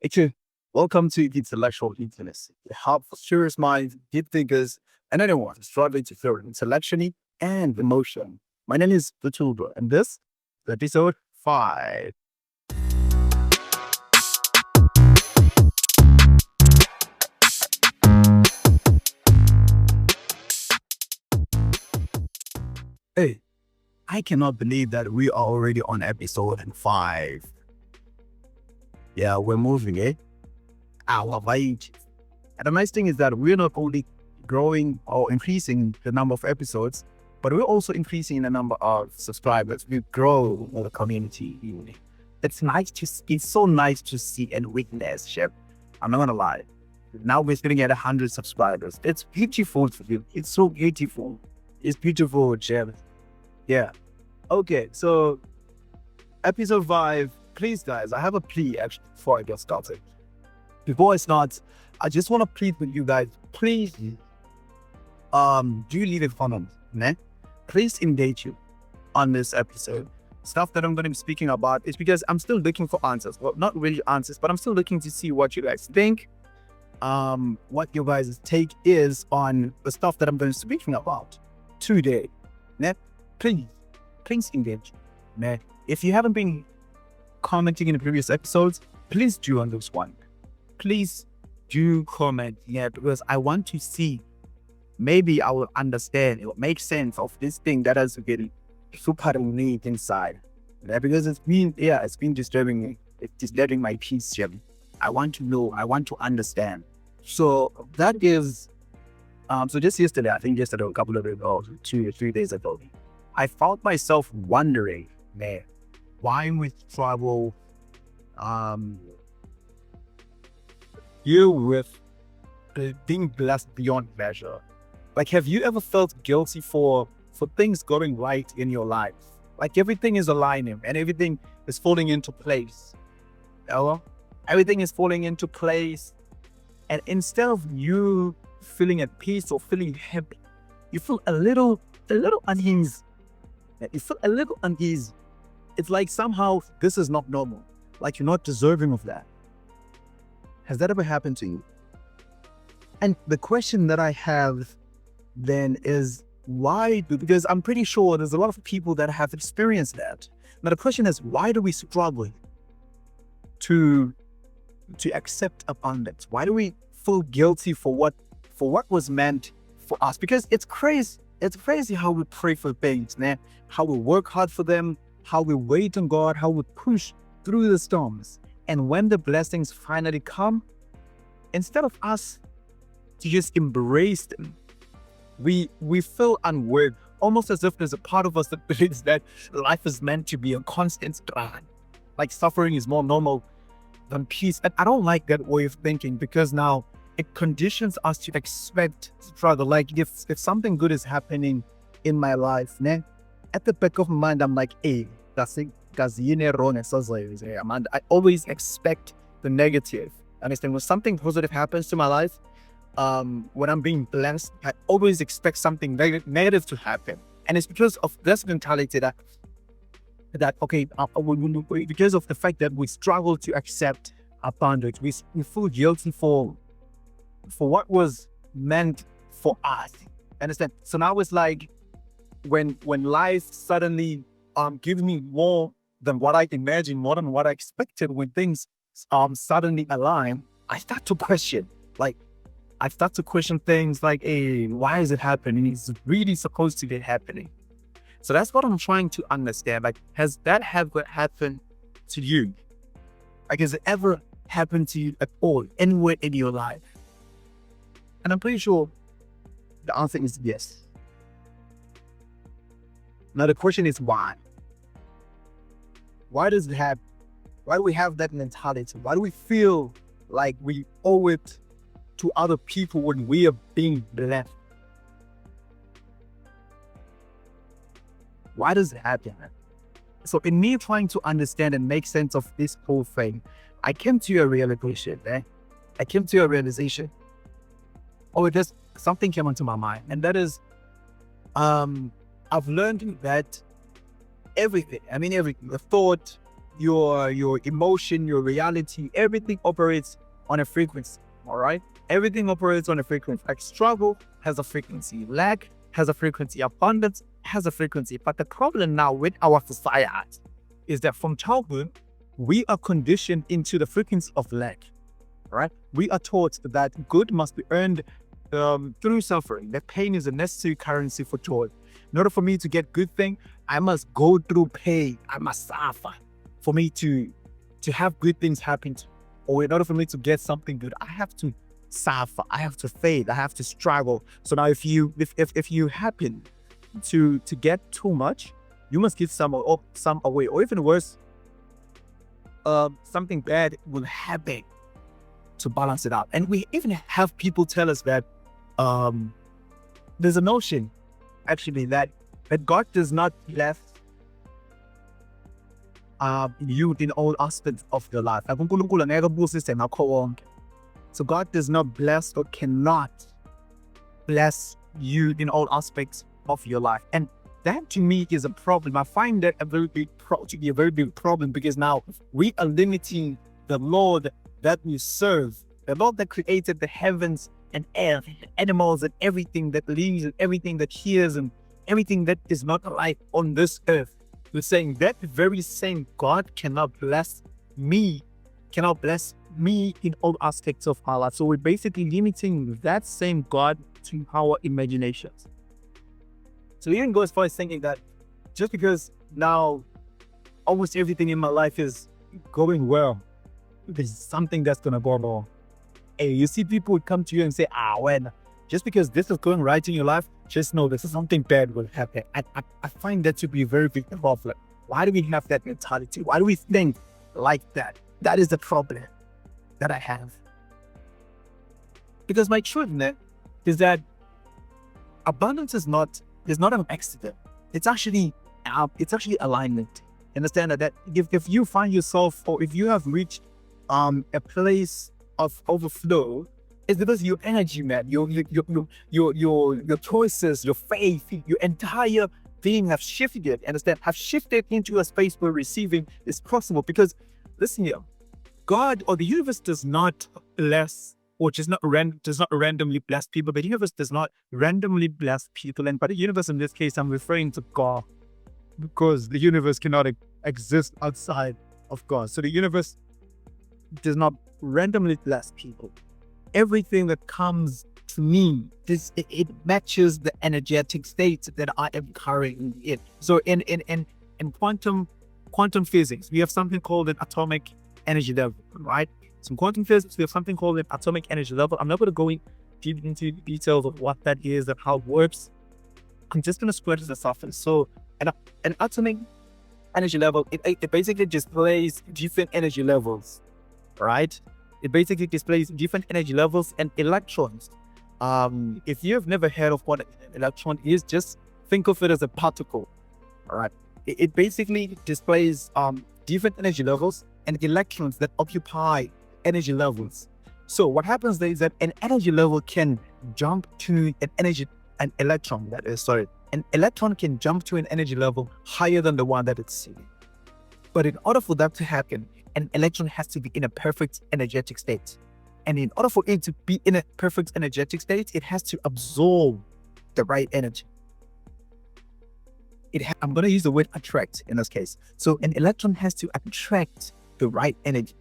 Okay, welcome to Intellectual Intimacy, a hub for serious minds, deep thinkers, and anyone struggling to feel intellectually and emotionally. My name is Vituldo, and this is episode 5. Hey, I cannot believe that we are already on episode 5. Yeah, we're moving, eh? Our age. And the nice thing is that we're not only growing or increasing the number of episodes, but we're also increasing the number of subscribers. We grow the community. It's nice to see. It's so nice to see and witness, Chef. I'm not gonna lie. Now we're sitting at 100 subscribers. It's beautiful to you. It's so beautiful. It's beautiful, Chef. Yeah. Okay, so episode 5. Please, guys, I have a plea actually before I get started. Before I start, I just want to plead with you guys. Please, do leave a comment, ne? Please engage you on this episode. Stuff that I'm going to be speaking about is because I'm still looking for answers. Well, not really answers, but I'm still looking to see what you guys think. What your guys' take is on the stuff that I'm going to be speaking about today. Ne? Please engage. Ne? If you haven't been commenting in the previous episodes, please do on this one. Please do comment, yeah, because I want to see. Maybe I will understand, it will make sense of this thing that has been super neat inside. Yeah, because it's been disturbing me. It's disturbing my peace, Jim. I want to know, I want to understand. So that is, so just yesterday, I think yesterday, a couple of days ago, 2 or 3 days ago, I found myself wondering, man, why we struggle deal with being blessed beyond measure. Like, have you ever felt guilty for things going right in your life? Like everything is aligning and everything is falling into place. Hello? Everything is falling into place. And instead of you feeling at peace or feeling happy, you feel a little uneasy. You feel a little uneasy. It's like somehow this is not normal. Like you're not deserving of that. Has that ever happened to you? And the question that I have then is why? Because I'm pretty sure there's a lot of people that have experienced that. Now the question is, why do we struggle to accept abundance? Why do we feel guilty for what was meant for us? Because it's crazy. It's crazy how we pray for things, man. How we work hard for them, how we wait on God, how we push through the storms. And when the blessings finally come, instead of us to just embrace them, we feel unworthy, almost as if there's a part of us that believes that life is meant to be a constant struggle. Like suffering is more normal than peace. And I don't like that way of thinking because now it conditions us to expect struggle. Like if something good is happening in my life, né? At the back of my mind, I'm like, hey, I always expect the negative. Understand? When something positive happens to my life, when I'm being blessed, I always expect something negative to happen. And it's because of this mentality that because of the fact that we struggle to accept abundance, we feel guilty for what was meant for us. Understand? So now it's like when life suddenly gives me more than what I imagined, more than what I expected, when things suddenly align, I start to question. Like I start to question things like, hey, why is it happening? It's really supposed to be happening. So that's what I'm trying to understand. Like, has that ever happened to you? Like, has it ever happened to you at all, anywhere in your life? And I'm pretty sure the answer is yes. Now the question is why? Why does it happen? Why do we have that mentality? Why do we feel like we owe it to other people when we are being blessed? Why does it happen? So in me trying to understand and make sense of this whole thing, I came to a realization, or just something came onto my mind. And that is, I've learned that everything, the thought, your emotion, your reality, everything operates on a frequency. All right. Everything operates on a frequency. Like struggle has a frequency, lack has a frequency, abundance has a frequency. But the problem now with our society is that from childhood, we are conditioned into the frequency of lack. Right? We are taught that good must be earned through suffering. That pain is a necessary currency for joy. In order for me to get good thing, I must go through pain. I must suffer for me to have good things happen. Or in order for me to get something good, I have to suffer. I have to fail. I have to struggle. So now, if you happen to get too much, you must give some away. Or even worse, something bad will happen to balance it out. And we even have people tell us that there's a notion actually that God does not bless you in all aspects of your life. So God does not bless or cannot bless you in all aspects of your life. And that to me is a problem. I find that to be a very big problem, because now we are limiting the Lord that we serve, the Lord that created the heavens and earth, animals and everything that lives and everything that hears and everything that is not alive on this earth. We're saying that very same God cannot bless me in all aspects of our life. So we're basically limiting that same God to our imaginations. So we even go as far as thinking that just because now almost everything in my life is going well, there's something that's gonna go wrong. Hey, you see people would come to you and say, when just because this is going right in your life, just know this is something bad will happen. I find that to be a very big problem. Why do we have that mentality? Why do we think like that? That is the problem that I have. Because my truth is that abundance is not an accident. It's actually alignment. Understand that if you find yourself, or if you have reached a place of overflow, it's because your energy, man, your choices, your faith, your entire being have shifted. Understand? Have shifted into a space where receiving is possible. Because listen here, God or the universe does not bless, or does not randomly bless people. The universe does not randomly bless people. And by the universe in this case, I'm referring to God, because the universe cannot exist outside of God. So the universe does not randomly bless people. Everything that comes to me, it matches the energetic state that I am currently in. So in quantum physics, we have something called an atomic energy level, right? So in quantum physics, we have something called an atomic energy level. I'm not going to go deep into the details of what that is and how it works. I'm just going to spread the surface. So an atomic energy level, it basically displays different energy levels, right? It basically displays different energy levels and electrons. If you have never heard of what an electron is, just think of it as a particle, all right? It basically displays different energy levels and electrons that occupy energy levels. So what happens there is that an energy level can jump to an electron can jump to an energy level higher than the one that it's seeing. But in order for that to happen, an electron has to be in a perfect energetic state. And in order for it to be in a perfect energetic state, it has to absorb the right energy. I'm going to use the word attract in this case. So an electron has to attract the right energy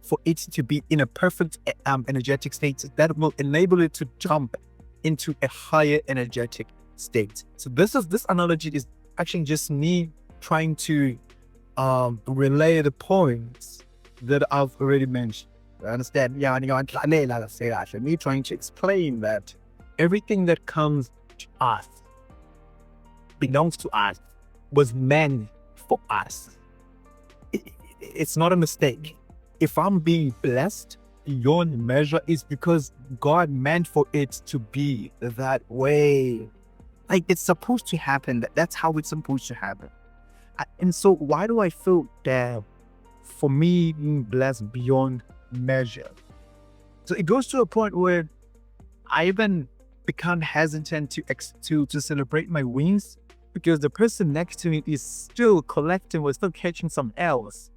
for it to be in a perfect energetic state that will enable it to jump into a higher energetic state. So this analogy is actually just me trying to relay the points that I've already mentioned. I understand? Yeah, me trying to explain that everything that comes to us belongs to us, was meant for us. It's not a mistake. If I'm being blessed beyond measure, it's because God meant for it to be that way. Like, it's supposed to happen. That's how it's supposed to happen. And so why do I feel that for me being blessed beyond measure? So it goes to a point where I even become hesitant to celebrate my wins, because the person next to me is still collecting or still catching some L's.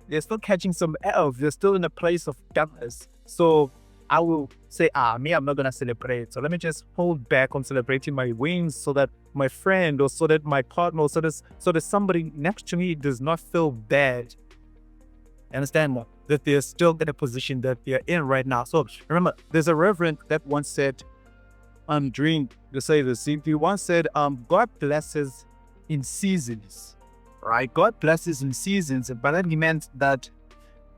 they're still catching some L. They're still in a place of darkness. So I will say, me, I'm not gonna celebrate. So let me just hold back on celebrating my wins so that my friend or so that my partner or so that somebody next to me does not feel bad. Understand what? That they're still in a position that they're in right now. So remember, there's a reverend that once said, during to say this, he once said, God blesses in seasons, right? God blesses in seasons, but then he meant that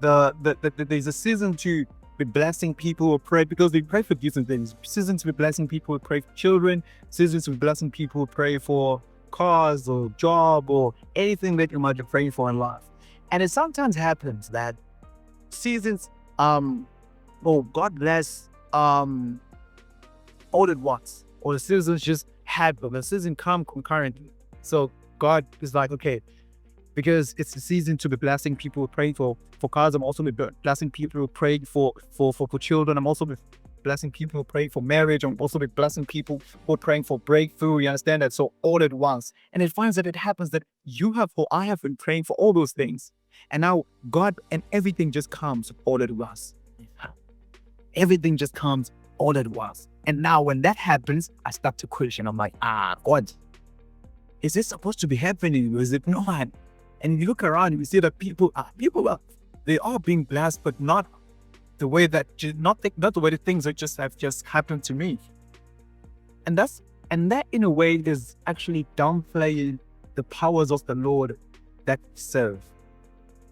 there's a season to be blessing people who pray, because they pray for different things. Seasons to be blessing people who pray for children, seasons to be blessing people who pray for cars or job or anything that you might be praying for in life. And it sometimes happens that seasons, God bless, all at once, or the seasons just happen. The season come concurrently. So God is like, okay, because it's the season to be blessing people who pray for cars. I'm also be blessing people who pray for children. I'm also be blessing people who pray for marriage. I'm also be blessing people who are praying for breakthrough. You understand that? So all at once. And it finds that it happens that you have, or I have been praying for all those things. And now God and everything just comes all at once. Everything just comes all at once. And now when that happens, I start to question. I'm like, God, is this supposed to be happening? Or is it not? And you look around, you see that people they are being blessed, but not the way that, not the way that things have just happened to me. And that in a way is actually downplaying the powers of the Lord that we serve.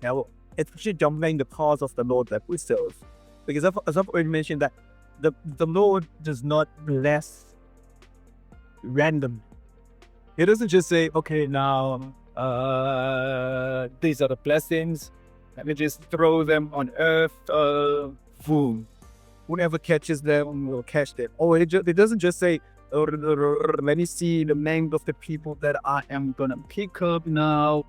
Now, it's actually downplaying the powers of the Lord that we serve. Because as I've already mentioned, that the Lord does not bless random. He doesn't just say, okay, now these are the blessings, let me just throw them on earth, boom. Whoever catches them will catch them. Or it doesn't just say, let me see the name of the people that I am gonna pick up now.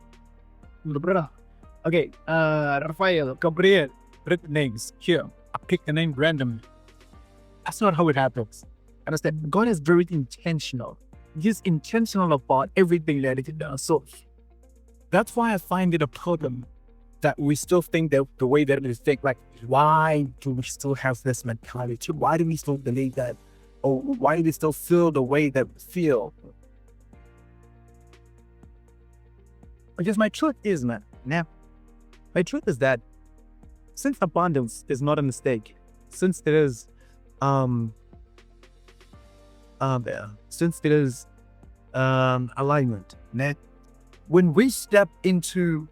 Okay, Rafael, Gabriel, written names here. I pick the name randomly. That's not how it happens. Understand? God is very intentional. He's intentional about everything that he does. So that's why I find it a problem that we still think that the way that we think, like, why do we still have this mentality? Why do we still believe that? Or why do we still feel the way that we feel? Because my truth is, my truth is that since abundance is not a mistake, since it is alignment, when we step into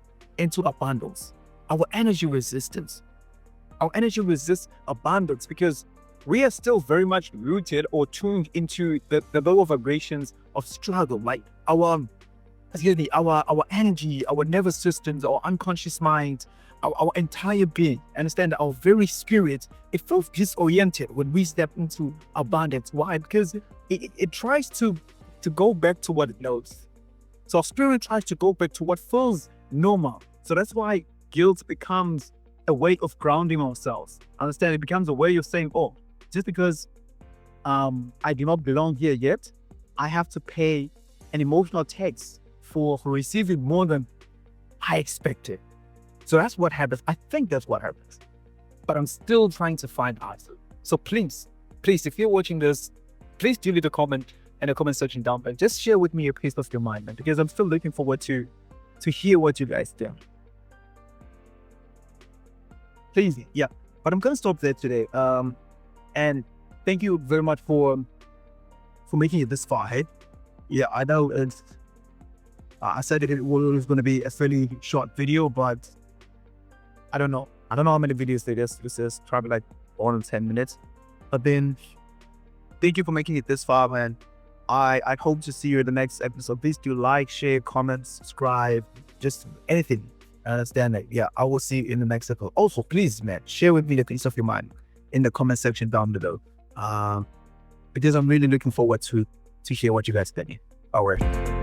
abundance, our energy resists abundance, because we are still very much rooted or tuned into the lower vibrations of struggle. Like our energy, our nervous systems, our unconscious mind, our entire being, understand that our very spirit, it feels disoriented when we step into abundance. Why? Because it tries to go back to what it knows. So our spirit tries to go back to what feels normal. So that's why guilt becomes a way of grounding ourselves. Understand? It becomes a way of saying, oh, just because I do not belong here yet, I have to pay an emotional tax for receiving more than I expected. So that's what happens. I think that's what happens. But I'm still trying to find answers. So please, if you're watching this, please do leave a comment in the comment section down below. Just share with me a piece of your mind, man, because I'm still looking forward to hear what you guys do. Please, yeah. But I'm gonna stop there today. And thank you very much for making it this far ahead. Yeah, I know it's. I said it was going to be a fairly short video, but I don't know. I don't know how many videos this is. Probably like 1 or 10 minutes. But then, thank you for making it this far, man. I hope to see you in the next episode. Please do like, share, comment, subscribe, just anything. I understand that. Yeah, I will see you in the next episode. Also, please, man, share with me the piece of your mind in the comment section down below. Because I'm really looking forward to hear what you guys think. All right.